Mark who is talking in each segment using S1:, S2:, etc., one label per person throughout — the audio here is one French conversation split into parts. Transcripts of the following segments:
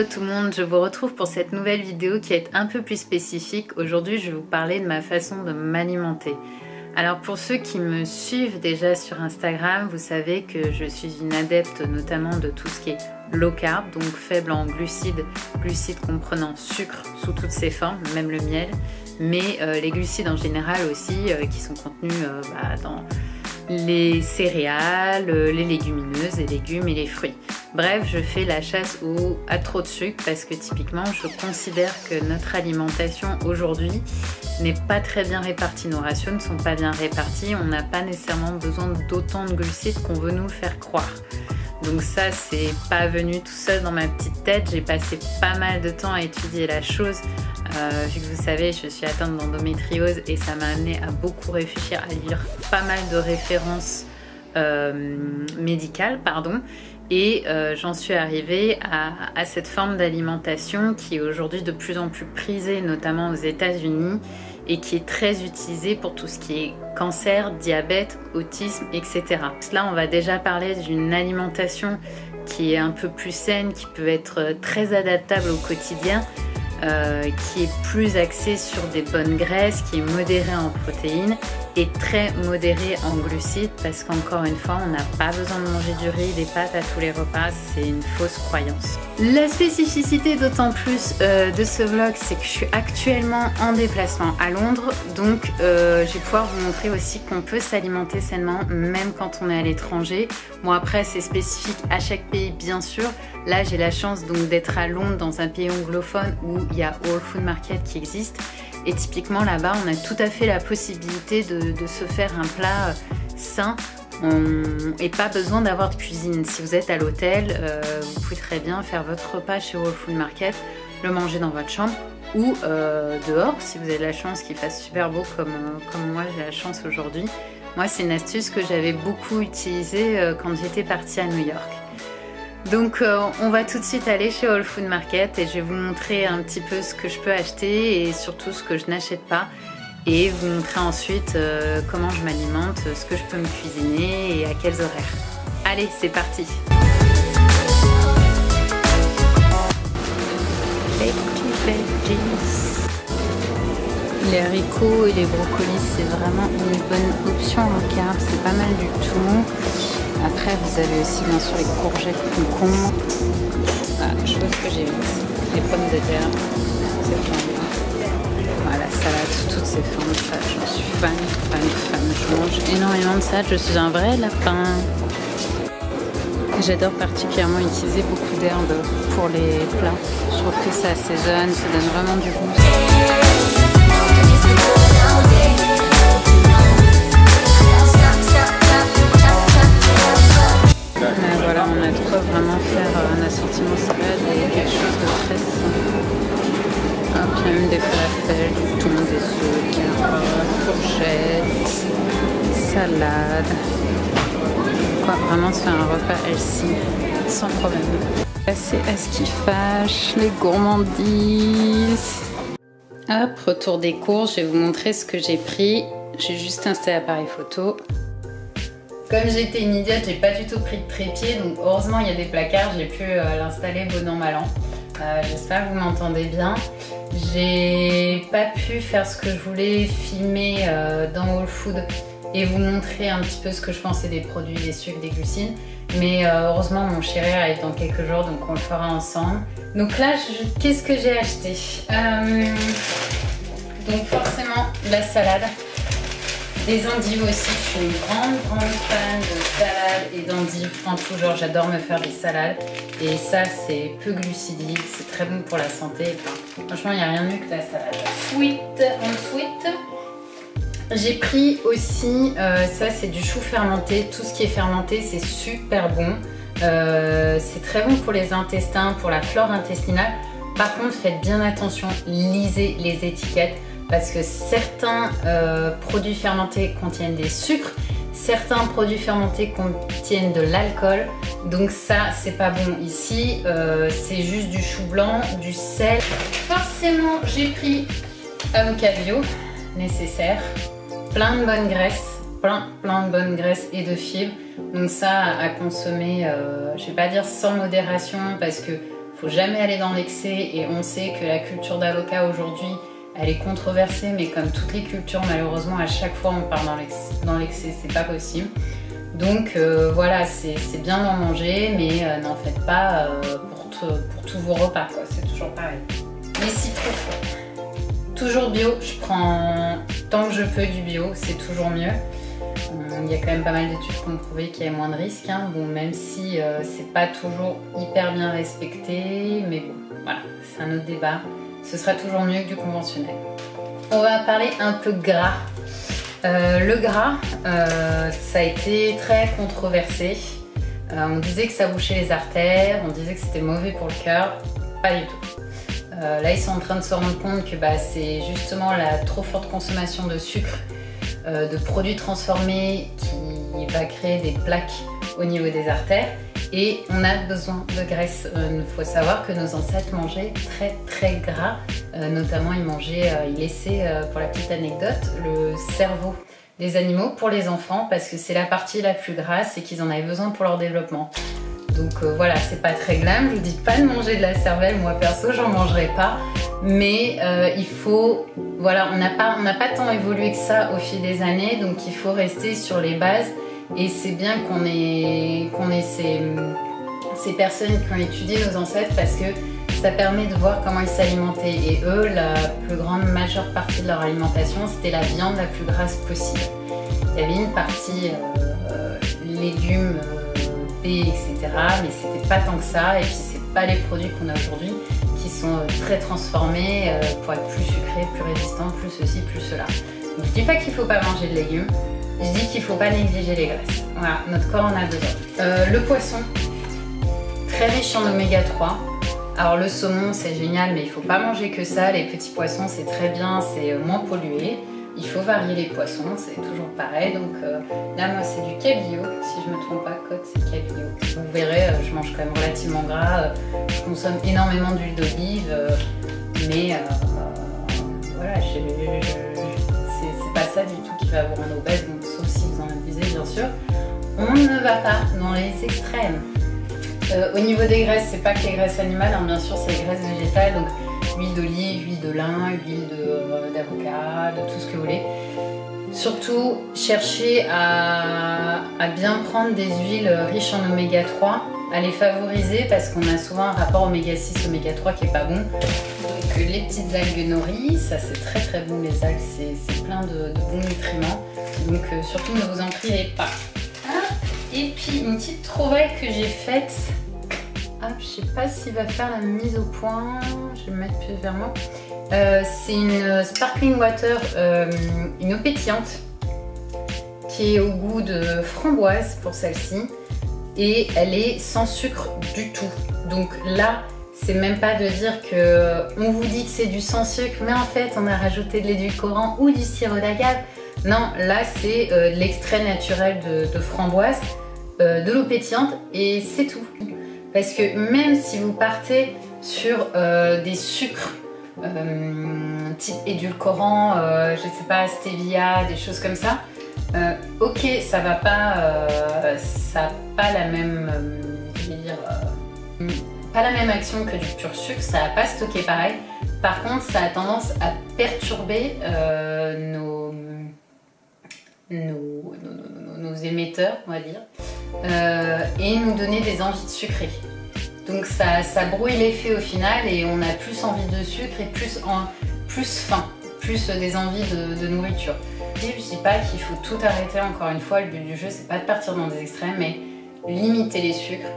S1: Hello tout le monde, je vous retrouve pour cette nouvelle vidéo qui est un peu plus spécifique. Aujourd'hui, je vais vous parler de ma façon de m'alimenter. Alors pour ceux qui me suivent déjà sur Instagram, vous savez que je suis une adepte notamment de tout ce qui est low carb, donc faible en glucides, glucides comprenant sucre sous toutes ses formes, même le miel, mais les glucides en général aussi qui sont contenus dans les céréales, les légumineuses, les légumes et les fruits. Bref, je fais la chasse à trop de sucre parce que typiquement, je considère que notre alimentation aujourd'hui n'est pas très bien répartie. Nos rations ne sont pas bien réparties. On n'a pas nécessairement besoin d'autant de glucides qu'on veut nous le faire croire. Donc ça, c'est pas venu tout seul dans ma petite tête. J'ai passé pas mal de temps à étudier la chose. Vu que vous savez, je suis atteinte d'endométriose et ça m'a amené à beaucoup réfléchir, à lire pas mal de références médicales, et j'en suis arrivée à cette forme d'alimentation qui est aujourd'hui de plus en plus prisée, notamment aux États-Unis, et qui est très utilisée pour tout ce qui est cancer, diabète, autisme, etc. Là, on va déjà parler d'une alimentation qui est un peu plus saine, qui peut être très adaptable au quotidien, qui est plus axée sur des bonnes graisses, qui est modérée en protéines et très modérée en glucides, parce qu'encore une fois, on n'a pas besoin de manger du riz, des pâtes à tous les repas, c'est une fausse croyance. La spécificité d'autant plus de ce vlog, c'est que je suis actuellement en déplacement à Londres, donc je vais pouvoir vous montrer aussi qu'on peut s'alimenter sainement même quand on est à l'étranger. Bon, après c'est spécifique à chaque pays bien sûr. Là j'ai la chance donc d'être à Londres, dans un pays anglophone où il y a Whole Food Market qui existe. Et typiquement là-bas, on a tout à fait la possibilité de se faire un plat sain et pas besoin d'avoir de cuisine. Si vous êtes à l'hôtel, vous pouvez très bien faire votre repas chez Whole Food Market, le manger dans votre chambre ou dehors si vous avez la chance qu'il fasse super beau comme moi j'ai la chance aujourd'hui. Moi, c'est une astuce que j'avais beaucoup utilisée quand j'étais partie à New York. Donc on va tout de suite aller chez Whole Food Market et je vais vous montrer un petit peu ce que je peux acheter et surtout ce que je n'achète pas, et vous montrer ensuite comment je m'alimente, ce que je peux me cuisiner et à quels horaires. Allez, c'est parti. Les haricots et les brocolis, c'est vraiment une bonne option low carb, c'est pas mal du tout. Après, vous avez aussi bien sûr les courgettes, concombres, chose que j'ai vite, les pommes de terre, c'est bien. Voilà, salade, toutes ces formes de salade, j'en suis fan. Je mange énormément de salade, je suis un vrai lapin. J'adore particulièrement utiliser beaucoup d'herbes pour les plats. Je trouve que ça assaisonne, ça donne vraiment du goût. Voilà, on a de quoi vraiment faire un assortiment salade et quelque chose de très sain. Hop, il y a même des falafels, du thon, des œufs, carottes, courgettes, salade. Quoi, vraiment se faire un repas healthy, sans problème. Passer à ce qui fâche, les gourmandises. Hop, retour des courses, je vais vous montrer ce que j'ai pris. J'ai juste installé l'appareil photo. Comme j'étais une idiote, j'ai pas du tout pris de trépied, donc heureusement il y a des placards, j'ai pu l'installer bon an mal an. J'espère que vous m'entendez bien. J'ai pas pu faire ce que je voulais, filmer dans Whole Food et vous montrer un petit peu ce que je pensais des produits, des sucres, des glucides. Mais heureusement mon chéri arrive dans quelques jours, donc on le fera ensemble. Donc là, qu'est-ce que j'ai acheté? Donc forcément la salade. Des endives aussi, je suis une grande fan de salade et d'endives en tout genre, j'adore me faire des salades. Et ça, c'est peu glucidique, c'est très bon pour la santé. Enfin, franchement, il n'y a rien de mieux que la salade. Sweet on sweet. J'ai pris aussi, ça c'est du chou fermenté. Tout ce qui est fermenté, c'est super bon. C'est très bon pour les intestins, pour la flore intestinale. Par contre, faites bien attention, lisez les étiquettes. Parce que certains produits fermentés contiennent des sucres, certains produits fermentés contiennent de l'alcool, donc ça c'est pas bon. Ici c'est juste du chou blanc, du sel. Forcément j'ai pris avocat bio, nécessaire, plein de bonnes graisses, plein de bonnes graisses et de fibres, donc ça à consommer, je vais pas dire sans modération parce que faut jamais aller dans l'excès, et on sait que la culture d'avocat aujourd'hui, elle est controversée, mais comme toutes les cultures, malheureusement, à chaque fois on part dans l'excès, c'est pas possible. Donc voilà, c'est bien d'en manger, mais n'en faites pas pour tous vos repas, quoi. C'est toujours pareil. Les citrons, toujours bio, je prends tant que je peux du bio, c'est toujours mieux. Il y a quand même pas mal d'études qui ont prouvé qu'il y a moins de risques, hein. Bon, même si c'est pas toujours hyper bien respecté, mais bon, voilà, c'est un autre débat. Ce sera toujours mieux que du conventionnel. On va parler un peu gras. Le gras, ça a été très controversé. On disait que ça bouchait les artères, on disait que c'était mauvais pour le cœur, pas du tout. Là, ils sont en train de se rendre compte que c'est justement la trop forte consommation de sucre, de produits transformés qui va créer des plaques au niveau des artères, et on a besoin de graisse. Il faut savoir que nos ancêtres mangeaient très très gras, notamment ils laissaient, pour la petite anecdote, le cerveau des animaux pour les enfants parce que c'est la partie la plus grasse et qu'ils en avaient besoin pour leur développement. Donc voilà, c'est pas très glam, je vous dis pas de manger de la cervelle, moi perso j'en mangerai pas, mais il faut, voilà, on n'a pas tant évolué que ça au fil des années, donc il faut rester sur les bases, et c'est bien qu'on ait ces personnes qui ont étudié nos ancêtres parce que ça permet de voir comment ils s'alimentaient, et eux, la plus grande majeure partie de leur alimentation, c'était la viande la plus grasse possible. Il y avait une partie légumes, etc. Mais c'était pas tant que ça, et puis c'est pas les produits qu'on a aujourd'hui qui sont très transformés pour être plus sucrés, plus résistants, plus ceci, plus cela. Donc je dis pas qu'il faut pas manger de légumes, je dis qu'il faut pas négliger les graisses. Voilà, notre corps en a besoin. Le poisson, très riche en oméga 3. Alors le saumon c'est génial, mais il faut pas manger que ça. Les petits poissons c'est très bien, c'est moins pollué. Il faut varier les poissons, c'est toujours pareil. Donc là, moi, c'est du cabillaud. Si je ne me trompe pas, Côte, c'est cabillaud. Vous verrez, je mange quand même relativement gras. Je consomme énormément d'huile d'olive. Mais voilà, c'est pas ça du tout qui va vous rendre obèse. Donc, sauf si vous en abusez, bien sûr. On ne va pas dans les extrêmes. Au niveau des graisses, c'est pas que les graisses animales, hein, bien sûr, c'est les graisses végétales. Donc, huile d'olive, huile de lin, huile d'avocat, de tout ce que vous voulez. Surtout, cherchez à bien prendre des huiles riches en oméga 3, à les favoriser parce qu'on a souvent un rapport oméga 6, oméga 3 qui est pas bon. Donc les petites algues nori, ça c'est très très bon, les algues, c'est plein de bons nutriments. Donc surtout ne vous en privez pas. Ah, et puis une petite trouvaille que j'ai faite. Ah, je sais pas s'il va faire la mise au point, je vais me mettre plus vers moi. C'est une sparkling water, une eau pétillante qui est au goût de framboise pour celle-ci, et elle est sans sucre du tout. Donc là, c'est même pas de dire que on vous dit que c'est du sans sucre, mais en fait on a rajouté de l'édulcorant ou du sirop d'agave. Non, là c'est de l'extrait naturel de framboise, de l'eau pétillante, et c'est tout. Parce que même si vous partez sur des sucres type édulcorant, je sais pas, stevia, des choses comme ça, ok, ça va pas, ça n'a pas la même, je vais dire, pas la même action que du pur sucre, ça va pas stocker pareil. Par contre, ça a tendance à perturber nos émetteurs, on va dire, et nous donner des envies de sucrer. Donc ça brouille l'effet au final, et on a plus envie de sucre et plus faim, plus des envies de nourriture. Et je dis pas qu'il faut tout arrêter, encore une fois, le but du jeu c'est pas de partir dans des extrêmes, mais limiter les sucres,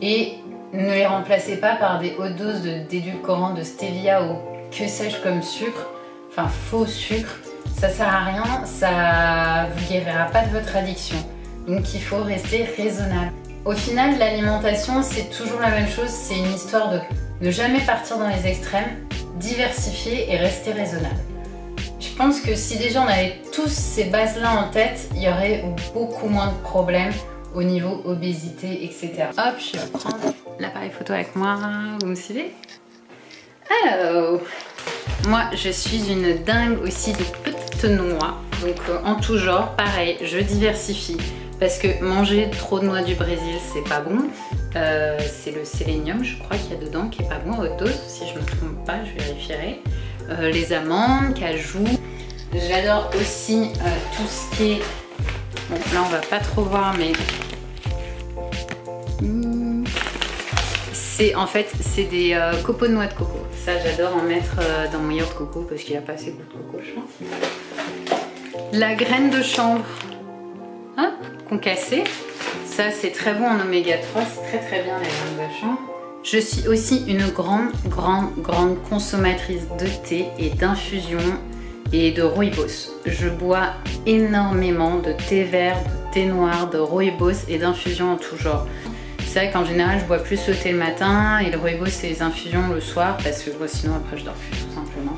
S1: et ne les remplacez pas par des hautes doses d'édulcorants, de stevia ou que sais-je comme sucre, enfin faux sucre. Ça sert à rien, ça vous guérira pas de votre addiction. Donc il faut rester raisonnable. Au final, l'alimentation, c'est toujours la même chose, c'est une histoire de ne jamais partir dans les extrêmes, diversifier et rester raisonnable. Je pense que si déjà on avait tous ces bases-là en tête, il y aurait beaucoup moins de problèmes au niveau obésité, etc. Hop, je vais prendre l'appareil photo avec moi, vous me suivez? Alors, moi je suis une dingue aussi de petites noix, donc en tout genre, pareil, je diversifie. Parce que manger trop de noix du Brésil, c'est pas bon. c'est le sélénium, je crois qu'il y a dedans, qui est pas bon à haute dose, si je me trompe pas, je vérifierai. Les amandes, cajou. J'adore aussi tout ce qui est... Bon, là on va pas trop voir, mais... En fait, c'est des copeaux de noix de coco. Ça, j'adore en mettre dans mon yaourt coco parce qu'il n'y a pas assez de goût de coco, je pense. La graine de chanvre, hop, concassée. Ça, c'est très bon en oméga 3, c'est très bien les graines de chanvre. Je suis aussi une grande consommatrice de thé et d'infusion et de rooibos. Je bois énormément de thé vert, de thé noir, de rooibos et d'infusions en tout genre. C'est vrai qu'en général je bois plus le thé le matin et le rooibos c'est les infusions le soir parce que moi sinon après je dors plus tout simplement.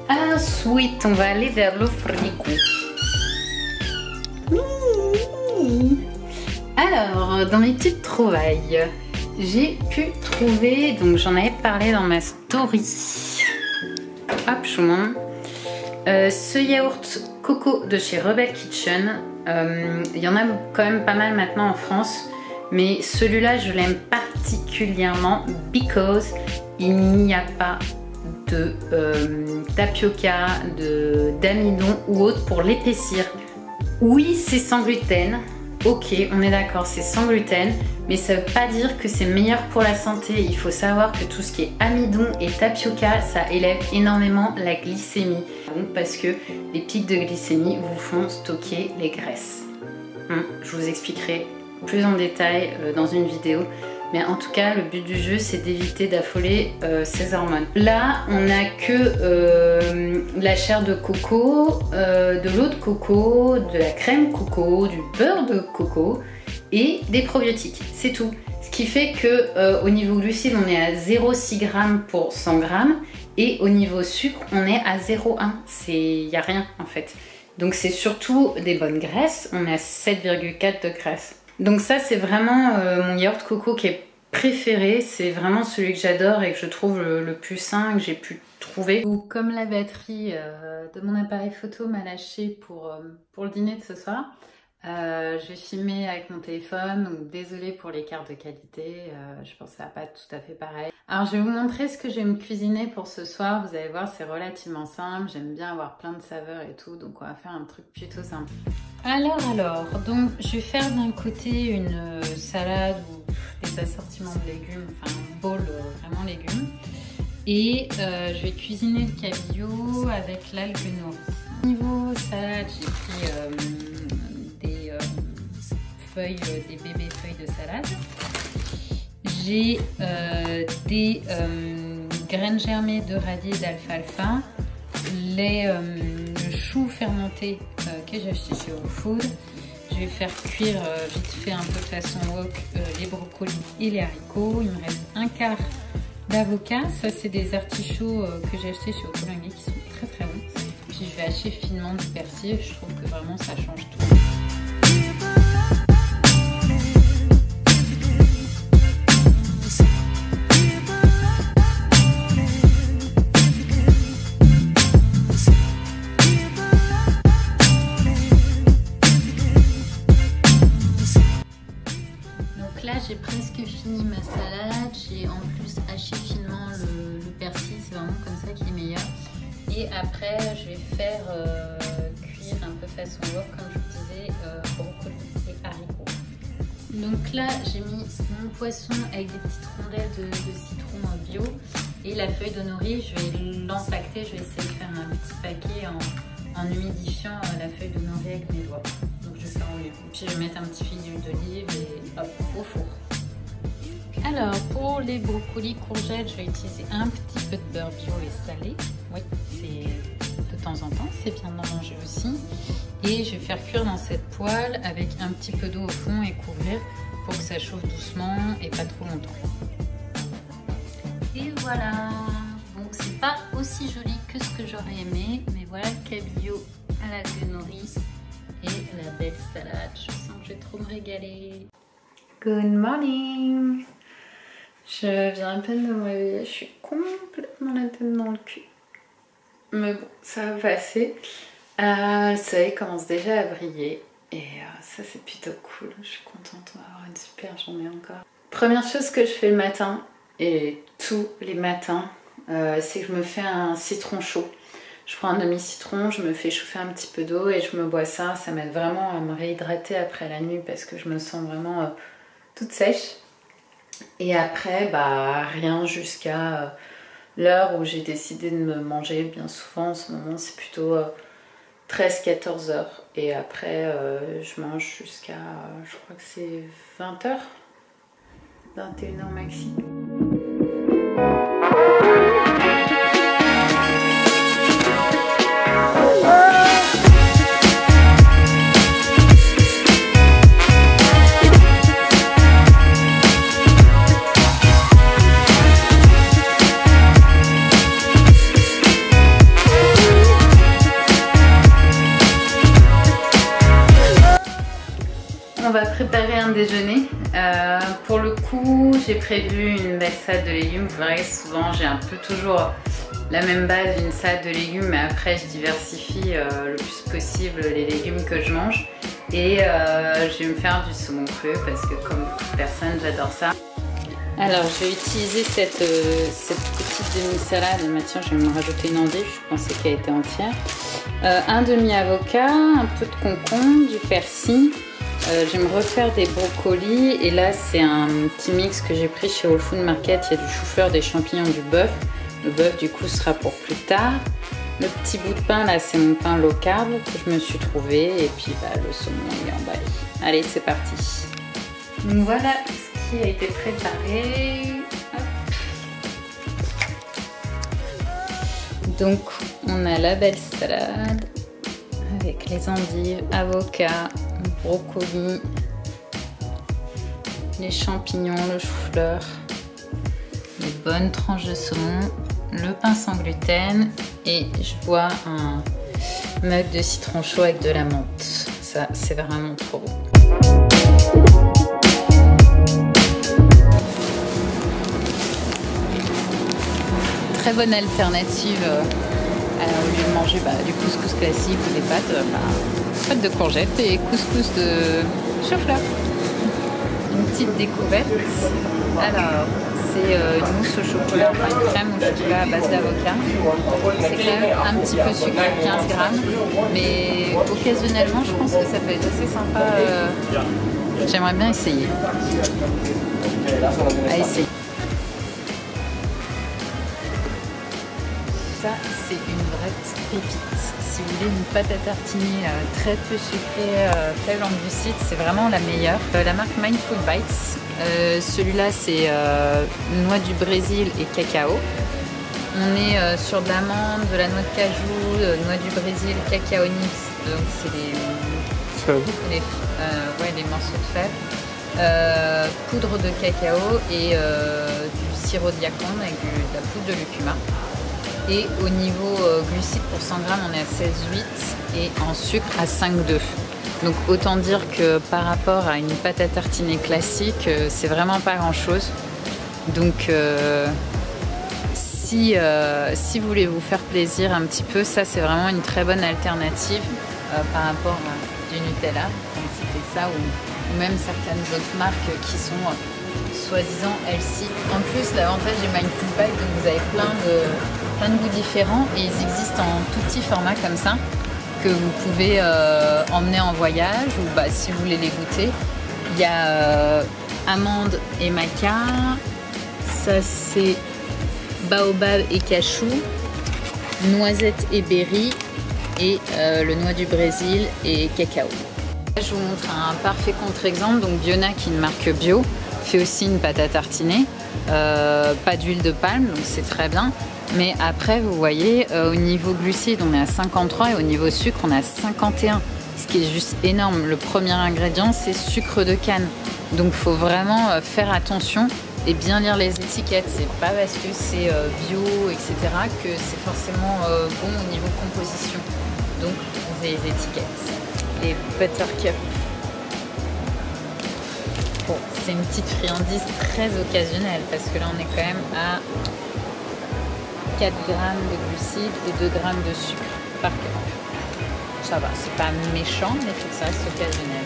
S1: Ensuite on va aller vers le frigo. Alors dans mes petites trouvailles, j'ai pu trouver, donc j'en avais parlé dans ma story. Hop choumon. Ce yaourt coco de chez Rebel Kitchen, il y en a quand même pas mal maintenant en France. Mais celui-là, je l'aime particulièrement because il n'y a pas de tapioca, d'amidon ou autre pour l'épaissir. Oui, c'est sans gluten. Ok, on est d'accord, c'est sans gluten. Mais ça ne veut pas dire que c'est meilleur pour la santé. Il faut savoir que tout ce qui est amidon et tapioca, ça élève énormément la glycémie. Parce que les pics de glycémie vous font stocker les graisses. Je vous expliquerai plus en détail dans une vidéo, mais en tout cas le but du jeu c'est d'éviter d'affoler ces hormones. Là on n'a que la chair de coco, de l'eau de coco, de la crème coco, du beurre de coco et des probiotiques, c'est tout. Ce qui fait que au niveau glucides on est à 0,6 g pour 100 g et au niveau sucre on est à 0,1, il n'y a rien en fait. Donc c'est surtout des bonnes graisses, on est à 7,4 de graisse. Donc ça c'est vraiment mon yaourt coco qui est préféré, c'est vraiment celui que j'adore et que je trouve le plus sain que j'ai pu trouver. Comme la batterie de mon appareil photo m'a lâché pour le dîner de ce soir, je vais filmer avec mon téléphone, donc désolée pour l'écart de qualité, je pense que ça va pas tout à fait pareil. Alors je vais vous montrer ce que je vais me cuisiner pour ce soir, vous allez voir c'est relativement simple, j'aime bien avoir plein de saveurs et tout, donc on va faire un truc plutôt simple. Alors, donc je vais faire d'un côté une salade ou des assortiments de légumes, enfin un bowl vraiment légumes. Et je vais cuisiner le cabillaud avec l'algue nourrie. Au niveau salade, j'ai pris des bébés feuilles de salade. J'ai des graines germées de radis et d'alfalfa. Le chou fermenté que j'ai acheté chez Whole Foods. Je vais faire cuire vite fait un peu de façon wok les brocolis et les haricots. Il me reste un quart d'avocat. Ça c'est des artichauts que j'ai achetés chez Okolingui qui sont très bons. Puis je vais hacher finement du persil. Je trouve que vraiment ça change tout. J'ai presque fini ma salade, j'ai en plus haché finement le persil, c'est vraiment comme ça qui est meilleur. Et après je vais faire cuire un peu façon wok comme je vous disais, brocolis et haricots. Donc là j'ai mis mon poisson avec des petites rondelles de citron bio et la feuille de nori, je vais l'empaqueter, je vais essayer de faire un petit paquet en humidifiant la feuille de nori avec mes doigts. Donc je vais faire enlever. Puis je vais mettre un petit fil d'huile d'olive et hop, au four. Alors pour les brocolis courgettes, je vais utiliser un petit peu de beurre bio et salé. Oui, c'est de temps en temps, c'est bien d'en manger aussi. Et je vais faire cuire dans cette poêle avec un petit peu d'eau au fond et couvrir pour que ça chauffe doucement et pas trop longtemps. Et voilà. Bon, c'est pas aussi joli que ce que j'aurais aimé, mais voilà le cabillaud à la nori et la belle salade. Je sens que je vais trop me régaler. Good morning! Je viens à peine de me réveiller, je suis complètement la tête dans le cul. Mais bon, ça va passer. Le soleil commence déjà à briller et ça c'est plutôt cool. Je suis contente d'avoir une super journée encore. Première chose que je fais le matin, et tous les matins, c'est que je me fais un citron chaud. Je prends un demi-citron, je me fais chauffer un petit peu d'eau et je me bois ça. Ça m'aide vraiment à me réhydrater après la nuit parce que je me sens vraiment toute sèche. Et après, bah rien jusqu'à l'heure où j'ai décidé de me manger. Bien souvent, en ce moment, c'est plutôt 13-14 heures. Et après, je mange jusqu'à, je crois que c'est 20 heures. 21 heures maxi. On va préparer un déjeuner. Pour le coup, j'ai prévu une belle salade de légumes. Vous verrez, souvent j'ai un peu toujours la même base d'une salade de légumes, mais après je diversifie le plus possible les légumes que je mange. Et je vais me faire du saumon cru parce que comme beaucoup de personnes, j'adore ça. Alors je vais utiliser cette petite demi-salade. Tiens, je vais me rajouter une endive, je pensais qu'elle était entière. Un demi-avocat, un peu de concombre, du persil. Je vais me refaire des brocolis et là c'est un petit mix que j'ai pris chez Whole Food Market. Il y a du chou-fleur, des champignons, du bœuf. Le bœuf du coup sera pour plus tard. Le petit bout de pain là c'est mon pain low carb que je me suis trouvé et puis bah, le saumon il est emballé. Allez c'est parti. Donc voilà ce qui a été préparé. Hop. Donc on a la belle salade avec les endives, avocats, brocoli, les champignons, le chou-fleur, les bonnes tranches de saumon, le pain sans gluten et je bois un mug de citron chaud avec de la menthe. Ça, c'est vraiment trop bon. Très bonne alternative au lieu de manger du couscous classique ou des pâtes de courgettes et couscous de chou-fleur. Une petite découverte. Alors, c'est une mousse au chocolat, enfin une crème au chocolat à base d'avocat. C'est quand même un petit peu sucré, 15 grammes, mais occasionnellement, je pense que ça peut être assez sympa. J'aimerais bien essayer. À essayer. Ça, c'est une vraie pépite. Si vous voulez une pâte à tartiner très peu sucrée, faible en glucides, c'est vraiment la meilleure. La marque Mindful Bites. Celui-là, c'est noix du Brésil et cacao. On est sur de l'amande, de la noix de cajou, noix du Brésil, cacao nibs. Donc, c'est les morceaux de fèves. Poudre de cacao et du sirop de yacon avec de la poudre de lucuma. Et au niveau glucides pour 100 grammes, on est à 16,8 et en sucre à 5,2. Donc autant dire que par rapport à une pâte à tartiner classique, c'est vraiment pas grand chose. Donc si vous voulez vous faire plaisir un petit peu, ça c'est vraiment une très bonne alternative par rapport à du Nutella, comme c'était ça, ou même certaines autres marques qui sont soi-disant healthy. En plus, l'avantage des Mindful Bites, donc vous avez plein de goûts différents et ils existent en tout petit format comme ça que vous pouvez emmener en voyage ou si vous voulez les goûter. Il y a amandes et maca, ça c'est baobab et cachou, noisettes et berry et le noix du Brésil et cacao. Je vous montre un parfait contre-exemple. Donc Biona, qui est une marque bio, fait aussi une pâte à tartiner, pas d'huile de palme, donc c'est très bien. Mais après, vous voyez, au niveau glucides, on est à 53 et au niveau sucre, on est à 51. Ce qui est juste énorme. Le premier ingrédient, c'est sucre de canne. Donc, il faut vraiment faire attention et bien lire les étiquettes. C'est pas parce que c'est bio, etc., que c'est forcément bon au niveau composition. Donc, les étiquettes. Les buttercup. Bon, c'est une petite friandise très occasionnelle parce que là, on est quand même à 4 grammes de glucides et 2 grammes de sucre par cup. Ça va, c'est pas méchant, mais il faut que ça reste occasionnel.